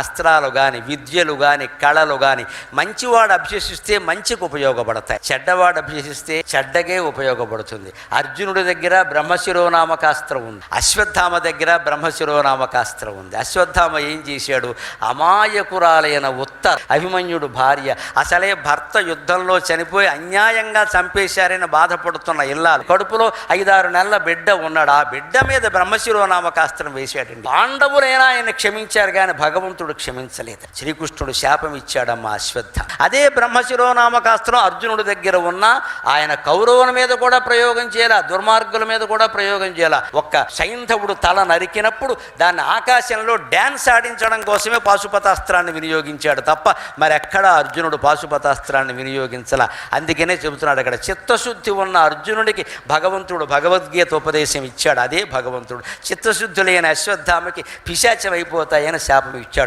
అస్త్రాలు కానీ, విద్యలు కానీ, కళలు కానీ మంచివాడు అభ్యసిస్తే మంచికి ఉపయోగపడతాయి, చెడ్డవాడు అభ్యసిస్తే చెడ్డగే ఉపయోగపడుతుంది. అర్జునుడి దగ్గర బ్రహ్మశిరోనామకాస్త్రం ఉంది, అశ్వత్థామ దగ్గర బ్రహ్మశిరోనామకాస్త్రం ఉంది. అశ్వత్థామ ఏం చేశాడు? అమాయకురాలైన ఉత్తర అభిమన్యుడు భార్య, అసలే భర్త యుద్ధంలో చనిపోయి అన్యాయంగా చంపేశారని బాధపడుతున్న ఇల్లాలు, కడుపులో 5-6 నెలల బిడ్డ ఉన్నాడు. ఆ బిడ్డ మీద బ్రహ్మశిరోనామకాస్త్రం వేశాడండి. పాండవులైనా ఆయన క్షమించారు కానీ భగవంతుడు క్షమించలేదు. శ్రీకృష్ణుడు శాపం ఇచ్చాడమ్మా అశ్వత్థ. అదే బ్రహ్మశిరోనామకాస్త్రం అర్జునుడి దగ్గర ఉన్న ఆయన కౌరవుల మీద కూడా ప్రయోగం చేయాల, దుర్మార్గుల మీద కూడా ప్రయోగం చేయాల. ఒక్క సైంధవుడు తల నరికినప్పుడు దాన్ని ఆకాశంలో డ్యాన్స్ ఆడించడం కోసమే పాశుపతాస్త్రాన్ని వినియోగించాడు తప్ప మరెక్కడా అర్జునుడు పాశుపతాస్త్రాన్ని వినియోగించాల. అందుకనే చెబుతున్నాడు అక్కడ చిత్తశుద్ధి ఉన్న అర్జునుడికి భగవంతుడు భగవద్గీత ఉపదేశం ఇచ్చాడు. అదే భగవంతుడు. చిత్తశుద్ధి లేని అశ్వత్థామకి పిశాచం అయిపోతాయని శాపం ఇచ్చాడు.